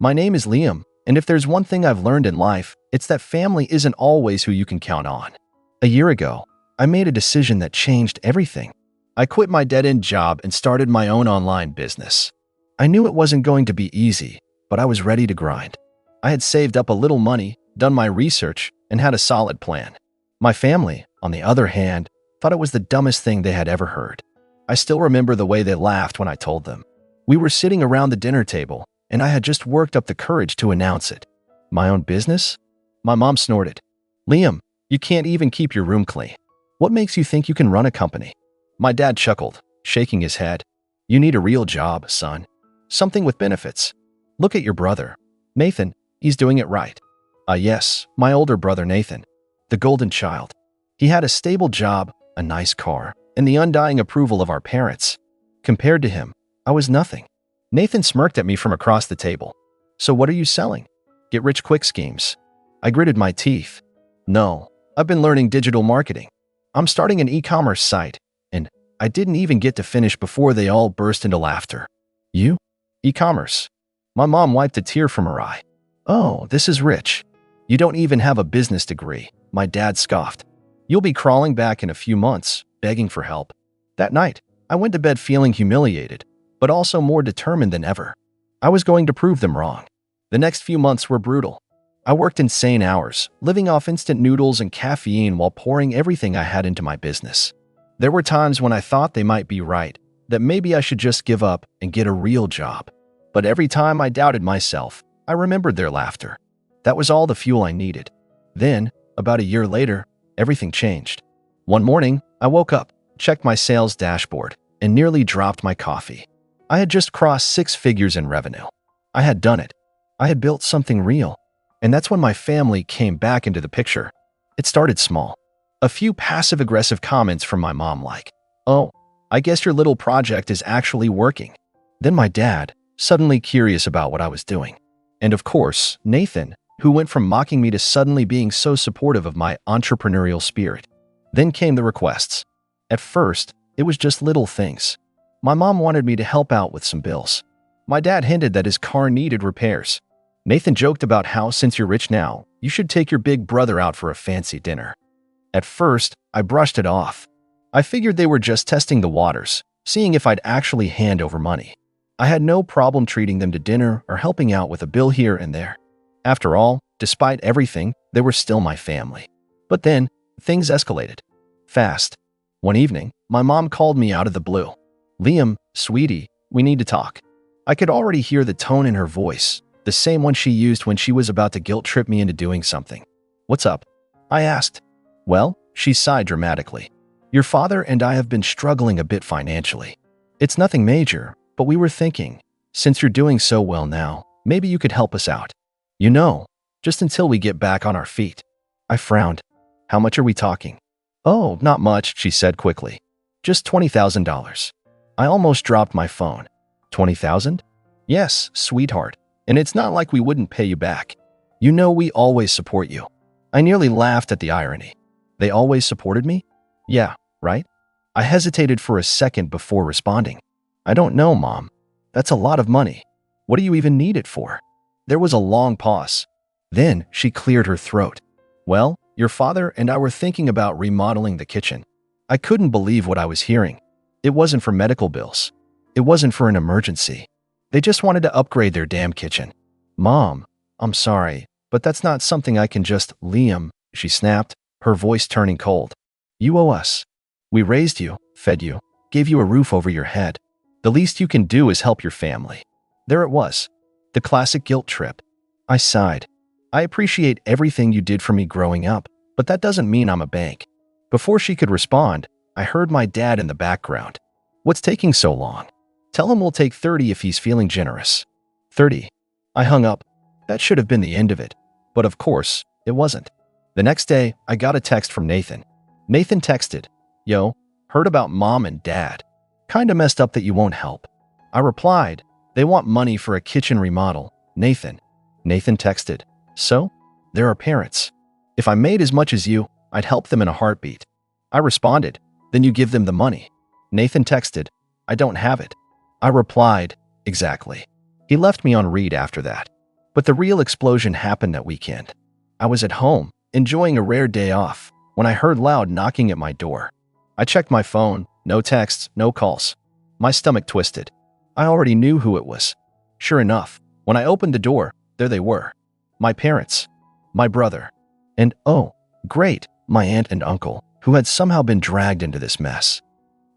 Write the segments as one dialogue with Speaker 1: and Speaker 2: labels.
Speaker 1: My name is Liam, and if there's one thing I've learned in life, it's that family isn't always who you can count on. A year ago, I made a decision that changed everything. I quit my dead-end job and started my own online business. I knew it wasn't going to be easy, but I was ready to grind. I had saved up a little money, done my research, and had a solid plan. My family, on the other hand, thought it was the dumbest thing they had ever heard. I still remember the way they laughed when I told them. We were sitting around the dinner table, and I had just worked up the courage to announce it. My own business? My mom snorted. Liam, you can't even keep your room clean. What makes you think you can run a company? My dad chuckled, shaking his head. You need a real job, son. Something with benefits. Look at your brother. Nathan, he's doing it right. Yes, my older brother Nathan. The golden child. He had a stable job, a nice car, and the undying approval of our parents. Compared to him, I was nothing. Nathan smirked at me from across the table. So what are you selling? Get-rich-quick schemes. I gritted my teeth. No, I've been learning digital marketing. I'm starting an e-commerce site, and I didn't even get to finish before they all burst into laughter. You? E-commerce. My mom wiped a tear from her eye. Oh, this is rich. You don't even have a business degree, my dad scoffed. You'll be crawling back in a few months, begging for help. That night, I went to bed feeling humiliated, but also more determined than ever. I was going to prove them wrong. The next few months were brutal. I worked insane hours, living off instant noodles and caffeine while pouring everything I had into my business. There were times when I thought they might be right, that maybe I should just give up and get a real job. But every time I doubted myself, I remembered their laughter. That was all the fuel I needed. Then, about a year later, everything changed. One morning, I woke up, checked my sales dashboard, and nearly dropped my coffee. I had just crossed 6 figures in revenue. I had done it. I had built something real. And that's when my family came back into the picture. It started small. A few passive-aggressive comments from my mom like, "Oh, I guess your little project is actually working." Then my dad, suddenly curious about what I was doing. And of course, Nathan, who went from mocking me to suddenly being so supportive of my entrepreneurial spirit. Then came the requests. At first, it was just little things. My mom wanted me to help out with some bills. My dad hinted that his car needed repairs. Nathan joked about how, since you're rich now, you should take your big brother out for a fancy dinner. At first, I brushed it off. I figured they were just testing the waters, seeing if I'd actually hand over money. I had no problem treating them to dinner or helping out with a bill here and there. After all, despite everything, they were still my family. But then, things escalated. Fast. One evening, my mom called me out of the blue. "Liam, sweetie, we need to talk." I could already hear the tone in her voice, the same one she used when she was about to guilt-trip me into doing something. "What's up?" I asked. "Well," she sighed dramatically. "Your father and I have been struggling a bit financially. It's nothing major, but we were thinking, since you're doing so well now, maybe you could help us out. You know, just until we get back on our feet." I frowned. "How much are we talking?" "Oh, not much," she said quickly. "Just $20,000. I almost dropped my phone. "20,000? Yes, sweetheart. And it's not like we wouldn't pay you back. You know we always support you." I nearly laughed at the irony. They always supported me? Yeah, right? I hesitated for a second before responding. "I don't know, Mom. That's a lot of money. What do you even need it for?" There was a long pause. Then she cleared her throat. "Well, your father and I were thinking about remodeling the kitchen." I couldn't believe what I was hearing. It wasn't for medical bills. It wasn't for an emergency. They just wanted to upgrade their damn kitchen. "Mom, I'm sorry, but that's not something I can just..." "Liam," she snapped, her voice turning cold. "You owe us. We raised you, fed you, gave you a roof over your head. The least you can do is help your family." There it was. The classic guilt trip. I sighed. "I appreciate everything you did for me growing up, but that doesn't mean I'm a bank." Before she could respond, I heard my dad in the background. "What's taking so long? Tell him we'll take 30 if he's feeling generous." 30. I hung up. That should have been the end of it. But of course, it wasn't. The next day, I got a text from Nathan. Nathan texted, "Yo, heard about Mom and Dad. Kinda messed up that you won't help." I replied, "They want money for a kitchen remodel, Nathan." Nathan texted, "So? There are parents. If I made as much as you, I'd help them in a heartbeat." I responded, "Then you give them the money." Nathan texted, "I don't have it." I replied, "Exactly." He left me on read after that. But the real explosion happened that weekend. I was at home, enjoying a rare day off, when I heard loud knocking at my door. I checked my phone, no texts, no calls. My stomach twisted. I already knew who it was. Sure enough, when I opened the door, there they were. My parents, my brother, and oh, great, my aunt and uncle, who had somehow been dragged into this mess.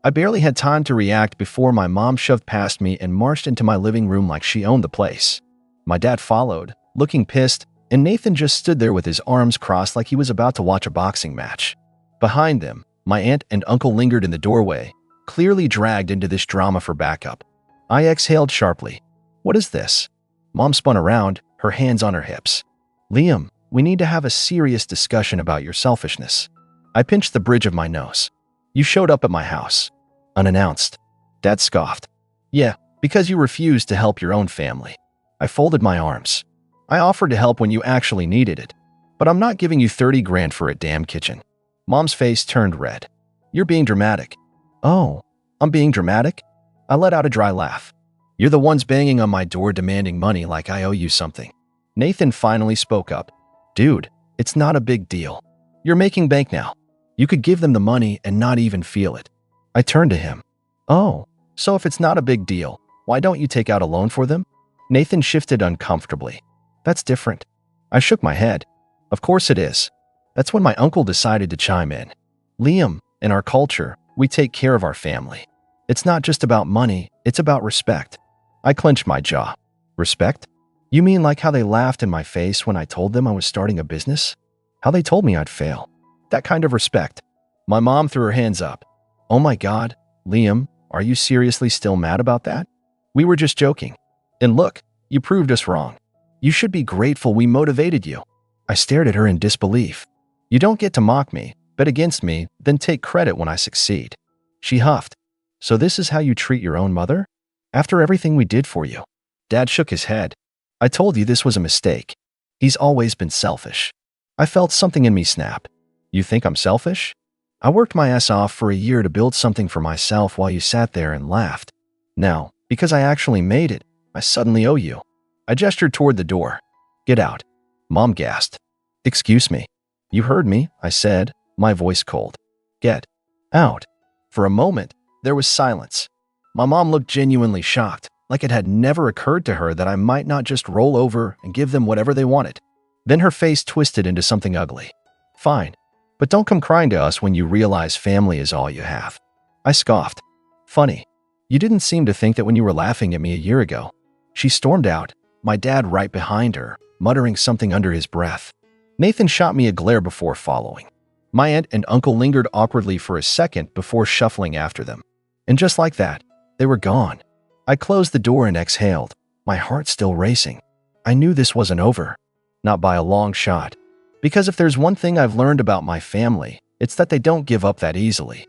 Speaker 1: I barely had time to react before my mom shoved past me and marched into my living room like she owned the place. My dad followed, looking pissed, and Nathan just stood there with his arms crossed like he was about to watch a boxing match. Behind them, my aunt and uncle lingered in the doorway, clearly dragged into this drama for backup. I exhaled sharply. What is this? Mom spun around, her hands on her hips. Liam, we need to have a serious discussion about your selfishness. I pinched the bridge of my nose. You showed up at my house. Unannounced. Dad scoffed. Yeah, because you refused to help your own family. I folded my arms. I offered to help when you actually needed it. But I'm not giving you 30 grand for a damn kitchen. Mom's face turned red. You're being dramatic. Oh, I'm being dramatic? I let out a dry laugh. You're the ones banging on my door demanding money like I owe you something. Nathan finally spoke up. Dude, it's not a big deal. You're making bank now. You could give them the money and not even feel it. I turned to him. Oh, so if it's not a big deal, why don't you take out a loan for them? Nathan shifted uncomfortably. That's different. I shook my head. Of course it is. That's when my uncle decided to chime in. Liam, in our culture, we take care of our family. It's not just about money, it's about respect. I clenched my jaw. Respect? You mean like how they laughed in my face when I told them I was starting a business? How they told me I'd fail? That kind of respect. My mom threw her hands up. Oh my God, Liam, are you seriously still mad about that? We were just joking. And look, you proved us wrong. You should be grateful we motivated you. I stared at her in disbelief. You don't get to mock me, bet against me, then take credit when I succeed. She huffed. So this is how you treat your own mother? After everything we did for you? Dad shook his head. I told you this was a mistake. He's always been selfish. I felt something in me snap. You think I'm selfish? I worked my ass off for a year to build something for myself while you sat there and laughed. Now, because I actually made it, I suddenly owe you. I gestured toward the door. Get out. Mom gasped. Excuse me. You heard me, I said, my voice cold. Get out. For a moment, there was silence. My mom looked genuinely shocked, like it had never occurred to her that I might not just roll over and give them whatever they wanted. Then her face twisted into something ugly. Fine, but don't come crying to us when you realize family is all you have. I scoffed. Funny. You didn't seem to think that when you were laughing at me a year ago. She stormed out, my dad right behind her, muttering something under his breath. Nathan shot me a glare before following. My aunt and uncle lingered awkwardly for a second before shuffling after them. And just like that, they were gone. I closed the door and exhaled, my heart still racing. I knew this wasn't over. Not by a long shot. Because if there's one thing I've learned about my family, it's that they don't give up that easily.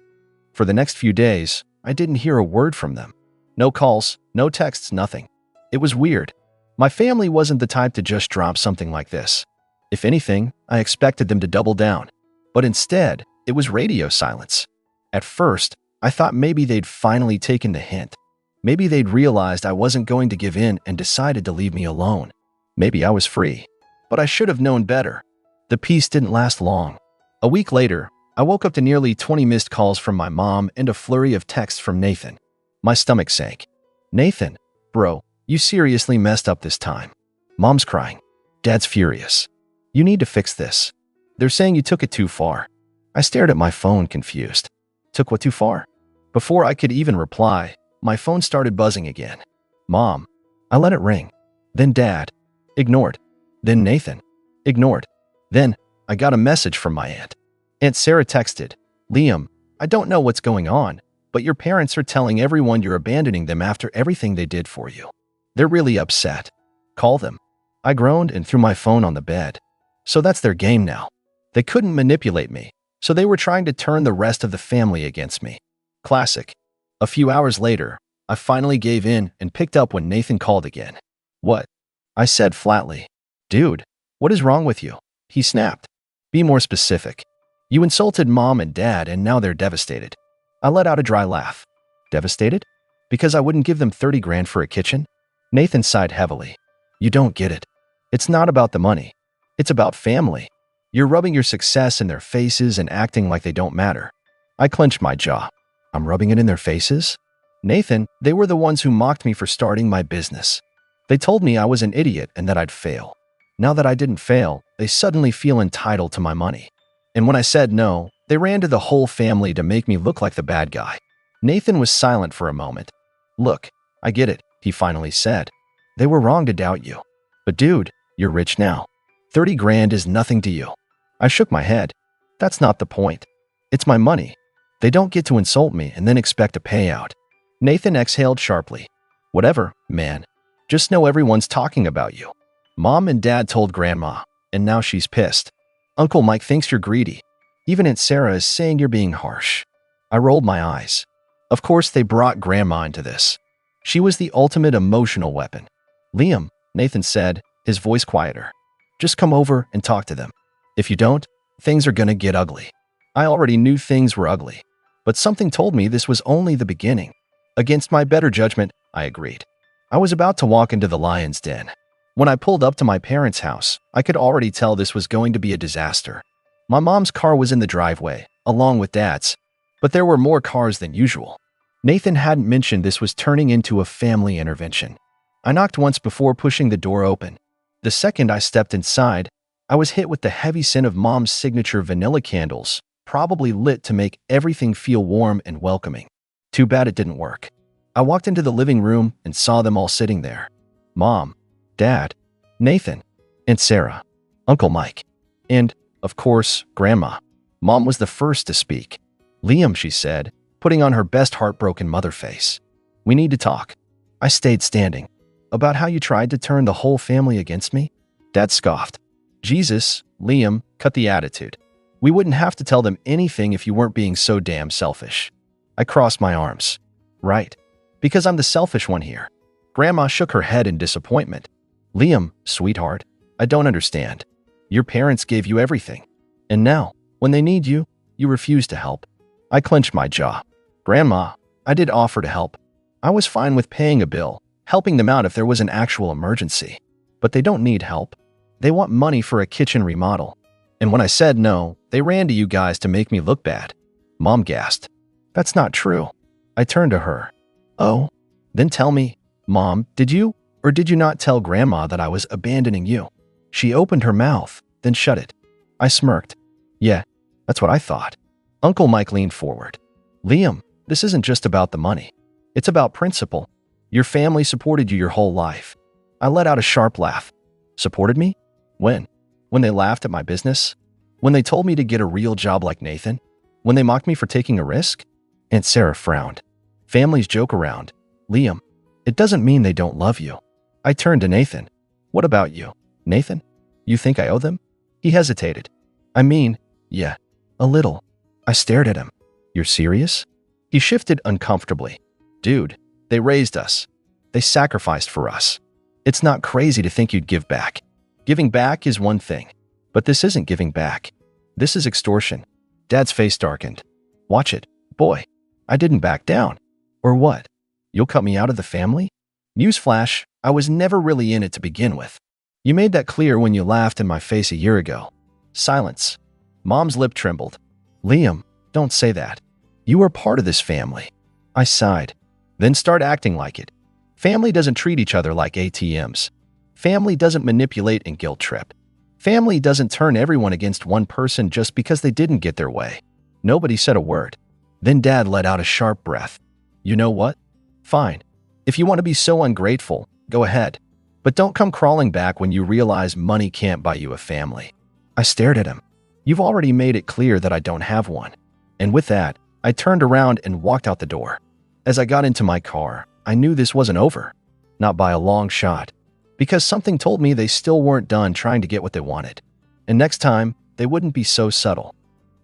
Speaker 1: For the next few days, I didn't hear a word from them. No calls, no texts, nothing. It was weird. My family wasn't the type to just drop something like this. If anything, I expected them to double down. But instead, it was radio silence. At first, I thought maybe they'd finally taken the hint. Maybe they'd realized I wasn't going to give in and decided to leave me alone. Maybe I was free. But I should have known better. The peace didn't last long. A week later, I woke up to nearly 20 missed calls from my mom and a flurry of texts from Nathan. My stomach sank. Nathan, bro, you seriously messed up this time. Mom's crying. Dad's furious. You need to fix this. They're saying you took it too far. I stared at my phone, confused. Took what too far? Before I could even reply, my phone started buzzing again. Mom. I let it ring. Then Dad. Ignored. Then Nathan. Ignored. Then, I got a message from my aunt. Aunt Sarah texted, Liam, I don't know what's going on, but your parents are telling everyone you're abandoning them after everything they did for you. They're really upset. Call them. I groaned and threw my phone on the bed. So that's their game now. They couldn't manipulate me, so they were trying to turn the rest of the family against me. Classic. A few hours later, I finally gave in and picked up when Nathan called again. What? I said flatly. Dude, what is wrong with you? He snapped. Be more specific. You insulted Mom and Dad and now they're devastated. I let out a dry laugh. Devastated? Because I wouldn't give them 30 grand for a kitchen? Nathan sighed heavily. You don't get it. It's not about the money. It's about family. You're rubbing your success in their faces and acting like they don't matter. I clenched my jaw. I'm rubbing it in their faces? Nathan, they were the ones who mocked me for starting my business. They told me I was an idiot and that I'd fail. Now that I didn't fail, they suddenly feel entitled to my money. And when I said no, they ran to the whole family to make me look like the bad guy. Nathan was silent for a moment. Look, I get it, he finally said. They were wrong to doubt you. But dude, you're rich now. 30 grand is nothing to you. I shook my head. That's not the point. It's my money. They don't get to insult me and then expect a payout. Nathan exhaled sharply. Whatever, man. Just know everyone's talking about you. Mom and Dad told Grandma, and now she's pissed. Uncle Mike thinks you're greedy. Even Aunt Sarah is saying you're being harsh. I rolled my eyes. Of course they brought Grandma into this. She was the ultimate emotional weapon. Liam, Nathan said, his voice quieter. Just come over and talk to them. If you don't, things are gonna get ugly. I already knew things were ugly, but something told me this was only the beginning. Against my better judgment, I agreed. I was about to walk into the lion's den. When I pulled up to my parents' house, I could already tell this was going to be a disaster. My mom's car was in the driveway, along with Dad's, but there were more cars than usual. Nathan hadn't mentioned this was turning into a family intervention. I knocked once before pushing the door open. The second I stepped inside, I was hit with the heavy scent of Mom's signature vanilla candles, probably lit to make everything feel warm and welcoming. Too bad it didn't work. I walked into the living room and saw them all sitting there. Mom, Dad, Nathan, and Sarah, Uncle Mike, and, of course, Grandma. Mom was the first to speak. Liam, she said, putting on her best heartbroken mother face. We need to talk. I stayed standing. About how you tried to turn the whole family against me? Dad scoffed. Jesus, Liam, cut the attitude. We wouldn't have to tell them anything if you weren't being so damn selfish. I crossed my arms. Right. Because I'm the selfish one here. Grandma shook her head in disappointment. Liam, sweetheart, I don't understand. Your parents gave you everything. And now, when they need you, you refuse to help. I clenched my jaw. Grandma, I did offer to help. I was fine with paying a bill, helping them out if there was an actual emergency. But they don't need help. They want money for a kitchen remodel. And when I said no, they ran to you guys to make me look bad. Mom gasped. That's not true. I turned to her. Oh? Then tell me, Mom, did you or did you not tell Grandma that I was abandoning you? She opened her mouth, then shut it. I smirked. Yeah, that's what I thought. Uncle Mike leaned forward. Liam, this isn't just about the money. It's about principle. Your family supported you your whole life. I let out a sharp laugh. Supported me? When? When they laughed at my business? When they told me to get a real job like Nathan? When they mocked me for taking a risk? Aunt Sarah frowned. Families joke around. Liam, it doesn't mean they don't love you. I turned to Nathan. What about you, Nathan? You think I owe them? He hesitated. I mean, yeah, a little. I stared at him. You're serious? He shifted uncomfortably. Dude, they raised us. They sacrificed for us. It's not crazy to think you'd give back. Giving back is one thing, but this isn't giving back. This is extortion. Dad's face darkened. Watch it, boy. I didn't back down. Or what? You'll cut me out of the family? Newsflash, I was never really in it to begin with. You made that clear when you laughed in my face a year ago. Silence. Mom's lip trembled. Liam, don't say that. You are part of this family. I sighed. Then start acting like it. Family doesn't treat each other like ATMs. Family doesn't manipulate and guilt trip. Family doesn't turn everyone against one person just because they didn't get their way. Nobody said a word. Then Dad let out a sharp breath. You know what? Fine. If you want to be so ungrateful, go ahead. But don't come crawling back when you realize money can't buy you a family. I stared at him. You've already made it clear that I don't have one. And with that, I turned around and walked out the door. As I got into my car, I knew this wasn't over. Not by a long shot. Because something told me they still weren't done trying to get what they wanted. And next time, they wouldn't be so subtle.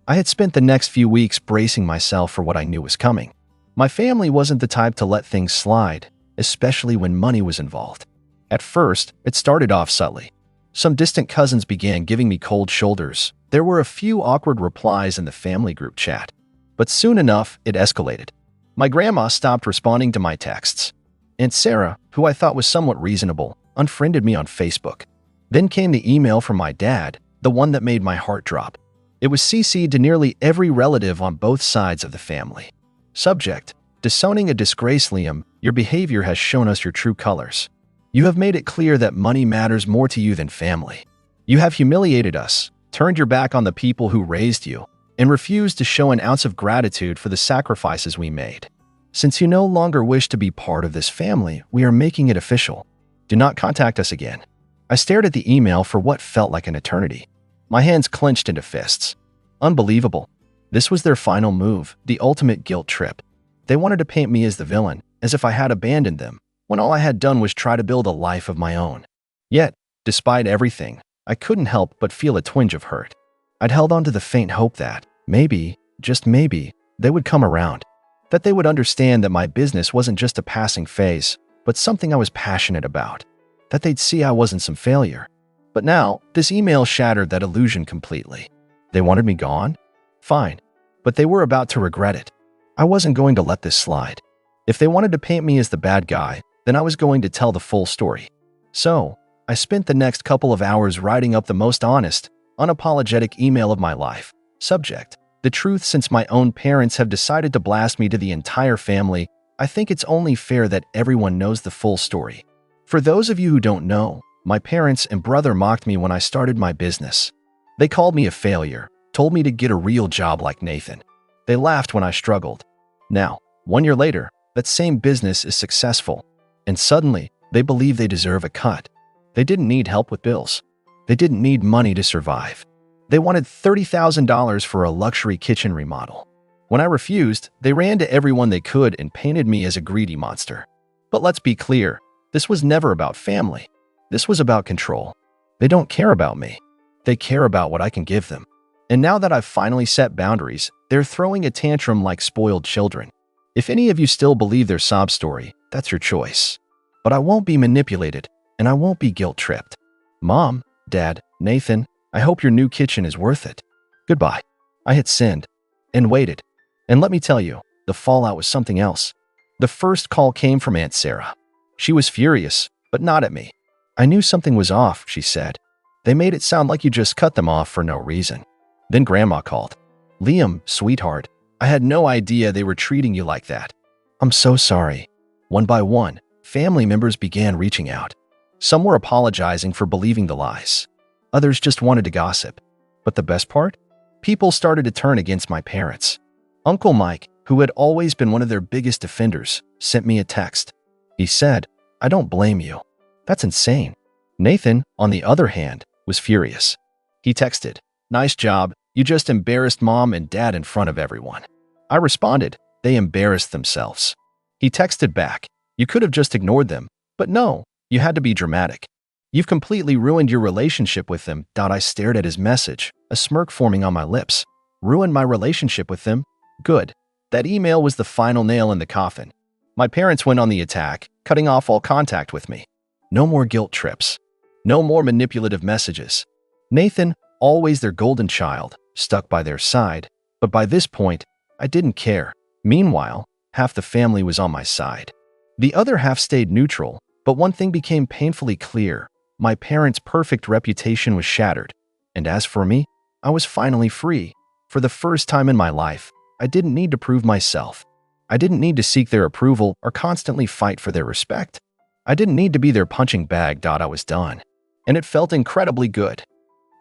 Speaker 1: I had spent the next few weeks bracing myself for what I knew was coming. My family wasn't the type to let things slide, especially when money was involved. At first, it started off subtly. Some distant cousins began giving me cold shoulders. There were a few awkward replies in the family group chat. But soon enough, it escalated. My grandma stopped responding to my texts. Aunt Sarah, who I thought was somewhat reasonable, unfriended me on Facebook. Then came the email from my dad, the one that made my heart drop. It was CC'd to nearly every relative on both sides of the family. Subject: disowning a disgrace. Liam, your behavior has shown us your true colors. You have made it clear that money matters more to you than family. You have humiliated us, turned your back on the people who raised you, and refused to show an ounce of gratitude for the sacrifices we made. Since you no longer wish to be part of this family, we are making it official. Do not contact us again. I stared at the email for what felt like an eternity. My hands clenched into fists. Unbelievable. This was their final move, the ultimate guilt trip. They wanted to paint me as the villain, as if I had abandoned them, when all I had done was try to build a life of my own. Yet, despite everything, I couldn't help but feel a twinge of hurt. I'd held on to the faint hope that, maybe, just maybe, they would come around. That they would understand that my business wasn't just a passing phase, but something I was passionate about. That they'd see I wasn't some failure. But now, this email shattered that illusion completely. They wanted me gone? Fine. But they were about to regret it. I wasn't going to let this slide. If they wanted to paint me as the bad guy, then I was going to tell the full story. So, I spent the next couple of hours writing up the most honest, unapologetic email of my life. Subject: the truth. Since my own parents have decided to blast me to the entire family, I think it's only fair that everyone knows the full story. For those of you who don't know, my parents and brother mocked me when I started my business. They called me a failure, told me to get a real job like Nathan. They laughed when I struggled. Now, 1 year later, that same business is successful, and suddenly, they believe they deserve a cut. They didn't need help with bills. They didn't need money to survive. They wanted $30,000 for a luxury kitchen remodel. When I refused, they ran to everyone they could and painted me as a greedy monster. But let's be clear, this was never about family. This was about control. They don't care about me. They care about what I can give them. And now that I've finally set boundaries, they're throwing a tantrum like spoiled children. If any of you still believe their sob story, that's your choice. But I won't be manipulated, and I won't be guilt-tripped. Mom, Dad, Nathan, I hope your new kitchen is worth it. Goodbye. I hit send and waited. And let me tell you, the fallout was something else. The first call came from Aunt Sarah. She was furious, but not at me. I knew something was off, she said. They made it sound like you just cut them off for no reason. Then Grandma called. Liam, sweetheart, I had no idea they were treating you like that. I'm so sorry. One by one, family members began reaching out. Some were apologizing for believing the lies. Others just wanted to gossip. But the best part? People started to turn against my parents. Uncle Mike, who had always been one of their biggest defenders, sent me a text. He said, I don't blame you. That's insane. Nathan, on the other hand, was furious. He texted, nice job, you just embarrassed Mom and Dad in front of everyone. I responded, they embarrassed themselves. He texted back, you could have just ignored them, but no, you had to be dramatic. You've completely ruined your relationship with them. I stared at his message, a smirk forming on my lips. Ruined my relationship with them? Good. That email was the final nail in the coffin. My parents went on the attack, cutting off all contact with me. No more guilt trips. No more manipulative messages. Nathan, always their golden child, stuck by their side, but by this point, I didn't care. Meanwhile, half the family was on my side. The other half stayed neutral, but one thing became painfully clear. My parents' perfect reputation was shattered. And as for me, I was finally free. For the first time in my life, I didn't need to prove myself. I didn't need to seek their approval or constantly fight for their respect. I didn't need to be their punching bag. I was done. And it felt incredibly good.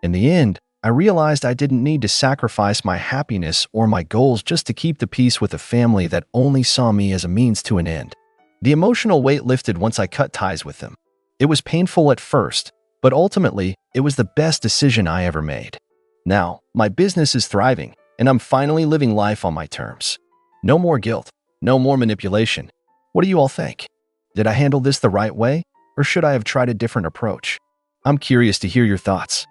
Speaker 1: In the end, I realized I didn't need to sacrifice my happiness or my goals just to keep the peace with a family that only saw me as a means to an end. The emotional weight lifted once I cut ties with them. It was painful at first, but ultimately, it was the best decision I ever made. Now, my business is thriving, and I'm finally living life on my terms. No more guilt, no more manipulation. What do you all think? Did I handle this the right way, or should I have tried a different approach? I'm curious to hear your thoughts.